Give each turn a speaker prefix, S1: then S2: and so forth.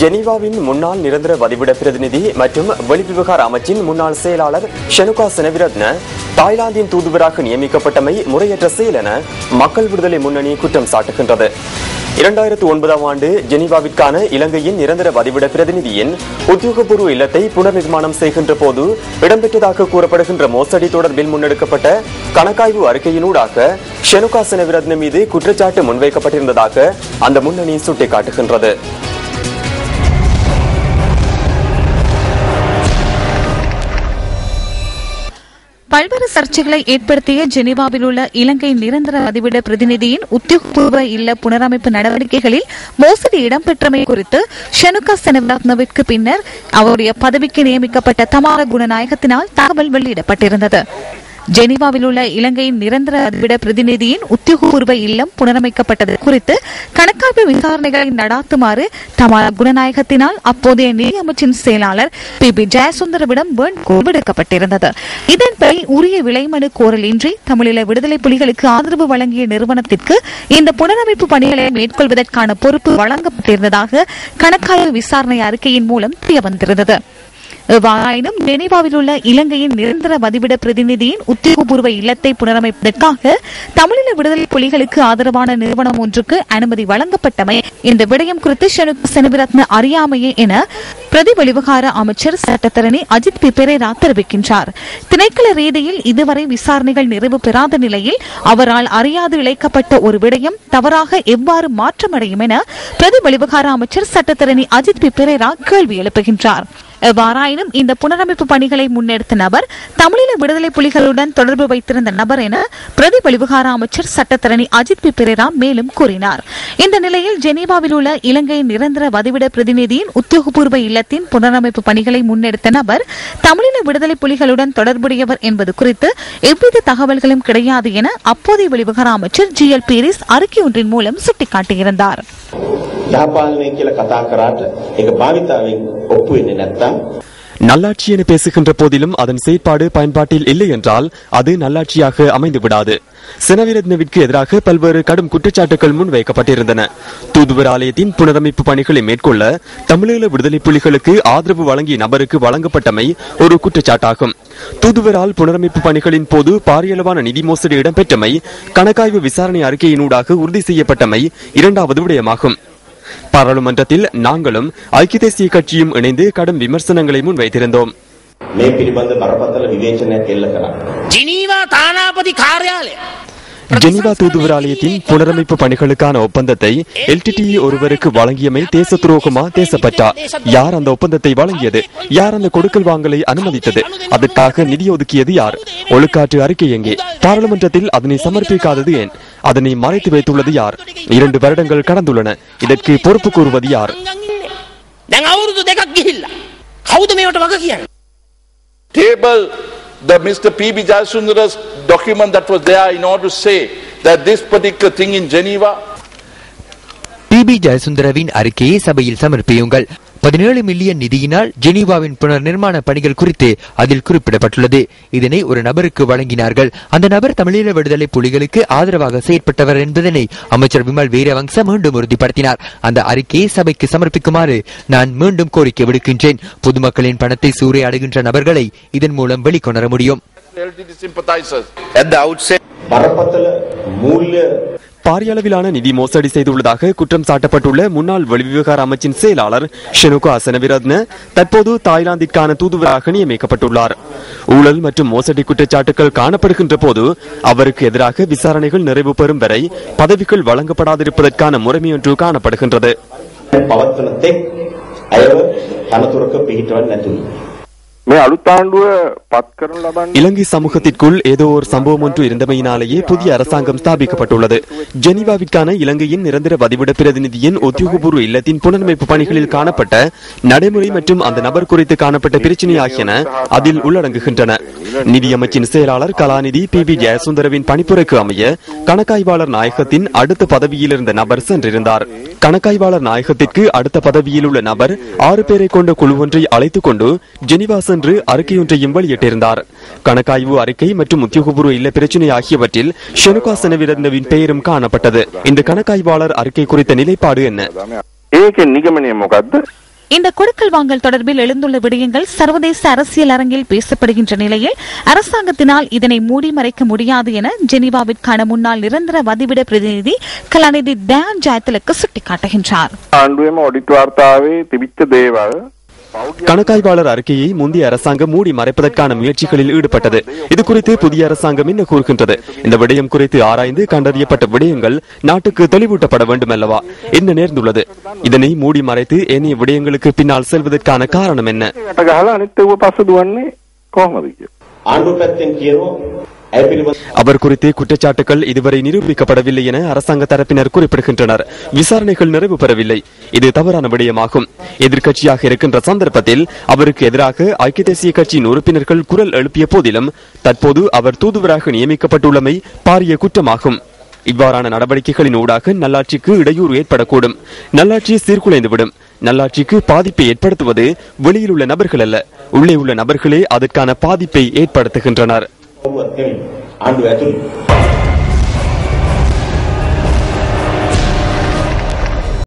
S1: ஜெனீவாவின் முன்னாள் நிரந்தர வதிவிட பிரதிநிதி மற்றும் வெளிவிவகார அமைச்சின் முன்னாள் செயலாளர் ஷனுகா செனவிரத்ன தாய்லாந்தின் தூதுவராக நியமிக்கப்பட்டமை முறையற்ற செயல் என மக்கள் விடுதலை முன்னணி குற்றம் சாட்டுகின்றது. 2009ஆம் ஆண்டு ஜெனீவாவிற்கான இலங்கையின் நிரந்தர வதிவிட பிரதிநிதியின் உத்தியோகபூர்வ இல்லத்தை புனர் நிர்மாணம் செய்கின்ற போது இடம்பெற்றதாக கூறப்படுகின்ற மோசடி தொடர்பில் முன்னெடுக்கப்பட்ட கணக்காய்வு அறிக்கையினூடாக ஷனுகா செனவிரத்ன மீது குற்றச்சாட்டு முன்வைக்கப்பட்டிருந்ததாக அந்த முன்னணி சுட்டிக்காட்டுகின்றது.
S2: பல்வேறு சர்ச்சைகளை ஏற்படுத்திய ஜெனீவாவில் உள்ள இலங்கை நிரந்தர வதிவிட பிரதிநிதியின் உத்தியோகபூர்வ இல்ல புனரமைப்பு நடவடிக்கைகளில் மோசடி இடம்பெற்றமை குறித்து ஷனுகா செனவிரத்னவிற்கு பின்னர் அவருடைய பதவிக்கு நியமிக்கப்பட்ட தமார குணநாயகத்தினால் தகவல் வெளியிடப்பட்டிருந்தது. ஜெனீவாவில் உள்ள இலங்கையின் நிரந்தர வதிவிட பிரதிநிதியின் உத்தியோகபூர்வ இல்லம் புனரமைக்கப்பட்டது குறித்து கணக்காய்வு விசாரணைகளை நடாத்துமாறு தமார குணநாயகத்தினால் அப்போதைய நிதி அமைச்சின் செயலாளர் பி ஜெயசுந்தரவிடம் வேண்டுகோள் விடுக்கப்பட்டிருந்தது. இதன்படி உரிய விலைமனு கோரலின்றி தமிழீழ விடுதலை புலிகளுக்கு ஆதரவு வழங்கிய நிறுவனத்திற்கு இந்த புனரமைப்பு பணிகளை மேற்கொள்வதற்கான பொறுப்பு வழங்கப்பட்டிருந்ததாக கணக்காய்வு விசாரணை அறிக்கையின் மூலம் தெரியவந்திருந்தது. எவ்வாறாயினும் ஜெனீவாவில் உள்ள இலங்கையின் நிரந்தர வதிவிட பிரதிநிதியின் உத்தியோகபூர்வ இல்லத்தை புனரமைப்பதற்காக தமிழீழ விடுதலை புலிகளுக்கு ஆதரவான நிறுவனம் ஒன்றுக்கு அனுமதி வழங்கப்பட்டமை இந்த விடயம் குறித்து ஷனுகா செனவிரத்ன அறியாமையே என பிரதி வெளிவிவகார அமைச்சர் சட்டத்தரணி அஜித் பி பெரேரா தெரிவிக்கின்றார். திணைக்கள ரீதியில் இதுவரை விசாரணைகள் நிறைவு பெறாத நிலையில் அவரால் அறியாது இழைக்கப்பட்ட ஒரு விடயம் தவறாக எவ்வாறு மாற்றமடையும் என பிரதி வெளிவிவகார அமைச்சர் சட்டத்தரணி அஜித் பி பெரேரா கேள்வி எழுப்புகின்றார். எவ்வாறாயினும் இந்த புனரமைப்பு பணிகளை முன்னெடுத்த நபர் தமிழீழ விடுதலை புலிகளுடன் தொடர்பு வைத்திருந்த நபர் என பிரதி வெளிவிவகார அமைச்சர் சட்டத்தரணி அஜித் பி பெரேரா மேலும் கூறினார். இந்த நிலையில் ஜெனீவாவில் உள்ள இலங்கையின் நிரந்தர வதிவிட பிரதிநிதியின் உத்தியோகபூர்வ இல்லத்தின் புனரமைப்பு பணிகளை முன்னெடுத்த நபர் தமிழீழ விடுதலை புலிகளுடன் தொடர்புடையவர் என்பது குறித்து எவ்வித தகவல்களும் கிடையாது என அப்போதைய வெளிவிவகார அமைச்சர் GL பீரிஸ் அறிக்கை ஒன்றின் மூலம் சுட்டிக்காட்டியிருந்தார்.
S1: நல்லாட்சி என பேசுகின்ற போதிலும் அதன் செயற்பாடு பயன்பாட்டில் இல்லை என்றால் அது நல்லாட்சியாக அமைந்து விடாது. செனவிரத்னவிற்கு எதிராக பல்வேறு கடும் குற்றச்சாட்டுகள் முன்வைக்கப்பட்டிருந்தன. தூதுவர் ஆலயத்தின் புனரமைப்பு பணிகளை மேற்கொள்ள தமிழீழ விடுதலை புலிகளுக்கு ஆதரவு வழங்கிய நபருக்கு வழங்கப்பட்டமை ஒரு குற்றச்சாட்டாகும். தூதுவரால் புனரமைப்பு பணிகளின் போது பாரியளவான நிதி மோசடி இடம்பெற்றமை கணக்காய்வு விசாரணை அறிக்கையினூடாக உறுதி செய்யப்பட்டமை இரண்டாவது விடயமாகும். பாராளுமன்றத்தில் நாங்களும் ஐக்கிய தேசிய கட்சியும் இணைந்து கடும் விமர்சனங்களை முன்வைத்திருந்தோம். ஜெனீவா தூதுவர் ஆலயத்தின் புனரமைப்பு பணிகளுக்கான ஒப்பந்தத்தை LTTE ஒருவருக்கு வழங்கியமை தேச துரோகமா தேசப்பற்றா? யார் அந்த ஒப்பந்தத்தை வழங்கியது? யார் அந்த கொடுக்கல் வாங்கலை அனுமதித்தது? அதற்காக நிதி ஒதுக்கியது யார்? ஒழுக்காற்று அறிக்கை எங்கே? பாராளுமன்றத்தில் அதனை சமர்ப்பிக்காதது ஏன்? அதனை மறைத்து வைத்துள்ளது யார்? 2 வருடங்கள் கடந்துள்ளன. இதற்கு பொறுப்பு கூறுவது யார்?
S3: The Mr. P.B. Jayasundara's document that was there in order to say that this particular thing in Geneva.
S4: PB ஜெயசுந்தரவின் அறிக்கையை சபையில் சமர்ப்பியுங்கள். 17 மில்லியன் நிதியினால் ஜெனீவாவின் புனர் நிர்மாண பணிகள் குறித்து அதில் குறிப்பிடப்பட்டுள்ளது. இதனை ஒரு நபருக்கு வழங்கினார்கள். அந்த நபர் தமிழீழ விடுதலை புலிகளுக்கு ஆதரவாக செயற்பட்டவர் என்பதனை அமைச்சர் விமல் வீரவங்ச மீண்டும் உறுதிப்படுத்தினார். அந்த அறிக்கையை சபைக்கு சமர்ப்பிக்குமாறு நான் மீண்டும் கோரிக்கை விடுக்கின்றேன். பொதுமக்களின் பணத்தை சூறையாடுகின்ற நபர்களை இதன் மூலம் வெளிக்கொணர முடியும்.
S1: பாரியளவிலான நிதி மோசடி செய்துள்ளதாக குற்றம் சாட்டப்பட்டுள்ள முன்னாள் வெளிவிவகார அமைச்சின் செயலாளர் ஷனுகா செனவிரத்ன தற்போது தாய்லாந்திற்கான தூதுவராக நியமிக்கப்பட்டுள்ளார். ஊழல் மற்றும் மோசடி குற்றச்சாட்டுகள் காணப்படுகின்ற போது அவருக்கு எதிராக விசாரணைகள் நிறைவு பெறும் வரை பதவிகள் வழங்கப்படாதிருப்பதற்கான முறைமையொன்று காணப்படுகின்றது. இலங்கை சமூகத்திற்குள் ஏதோ ஒரு சம்பவம் ஒன்று இருந்தமையினாலேயே புதிய அரசாங்கம் ஸ்தாபிக்கப்பட்டுள்ளது. ஜெனீவாவிற்கான இலங்கையின் நிரந்தர வதிவிட பிரதிநிதியின் உத்தியோகபூர்வ இல்லத்தின் புனரமைப்பு பணிகளில் காணப்பட்ட நடைமுறை மற்றும் அந்த நபர் குறித்து காணப்பட்ட பிரச்சினை ஆகியன அதில் உள்ளடங்குகின்றன. நிதியமைச்சின் செயலாளர் கலாநிதி PB ஜெயசுந்தரவின் பணிப்புரைக்கு அமைய கணக்காய்வாளர் நாயகத்தின் அடுத்த பதவியில் இருந்த நபர் சென்றிருந்தார். கணக்காய்வாளர் நாயகத்திற்கு அடுத்த பதவியில் உள்ள நபர் 6 பேரை கொண்ட குழு ஒன்றை அழைத்துக் கொண்டு ஜெனீவா சென்று அறிக்கையொன்றையும் வெளியிட்டிருந்தார். கணக்காய்வு அறிக்கை மற்றும் உத்தியோகபூர்வ இல்ல பிரச்சினை ஆகியவற்றில் ஷனுகா செனவிரத்னவின் பெயரும் காணப்பட்டது. இந்த கணக்காய்வாளர் அறிக்கை குறித்த நிலைப்பாடு என்ன?
S5: ඒකෙන් නිගමනය මොකද්ද?
S2: இந்த கொடுக்கல் வாங்கல் தொடர்பில் எழுந்துள்ள விடயங்கள் சர்வதேச அரசியல் அரங்கில் பேசப்படுகின்ற நிலையில் அரசாங்கத்தினால் இதனை மூடி மறைக்க முடியாது என ஜெனீவாவிற்கான முன்னாள் நிரந்தர வதிவிட பிரதிநிதி கலாநிதி தயான் ஜெயதிலக சுட்டிக்காட்டுகின்றார்.
S5: ආණ්ඩුවේම ඔඩිට් වාර්තාවේ තිබිච්ච දේවල්
S1: கணக்காய்வாளர் அறிக்கையை முந்தைய அரசாங்கம் மூடி மறைப்பதற்கான முயற்சிகளில் ஈடுபட்டது. இது குறித்து புதிய அரசாங்கம் என்ன கூறுகின்றது? இந்த விடயம் குறித்து ஆராய்ந்து கண்டறியப்பட்ட விடயங்கள் நாட்டுக்கு தெளிவூட்டப்பட வேண்டும் அல்லவா? என்ன நேர்ந்துள்ளது? இதனை மூடி மறைத்து ஏனைய விடயங்களுக்கு பின்னால் செல்வதற்கான காரணம் என்ன? அவர் குறித்து குற்றச்சாட்டுகள் இதுவரை நிரூபிக்கப்படவில்லை என அரசாங்க தரப்பினர் குறிப்பிடுகின்றனர். விசாரணைகள் நிறைவு பெறவில்லை. இது தவறான விடயமாகும். எதிர்க்கட்சியாக இருக்கின்ற சந்தர்ப்பத்தில் அவருக்கு எதிராக ஐக்கிய தேசிய கட்சியின் உறுப்பினர்கள் குரல் எழுப்பிய போதிலும் தற்போது அவர் தூதுவராக நியமிக்கப்பட்டுள்ளமை பாரிய குற்றமாகும். இவ்வாறான நடவடிக்கைகளின் ஊடாக நல்லாட்சிக்கு இடையூறு ஏற்படக்கூடும். நல்லாட்சி சீர்குலைந்துவிடும். நல்லாட்சிக்கு பாதிப்பை ஏற்படுத்துவது வெளியில் உள்ள நபர்கள் அல்ல, உள்ளே உள்ள நபர்களே அதற்கான பாதிப்பை ஏற்படுத்துகின்றனர்.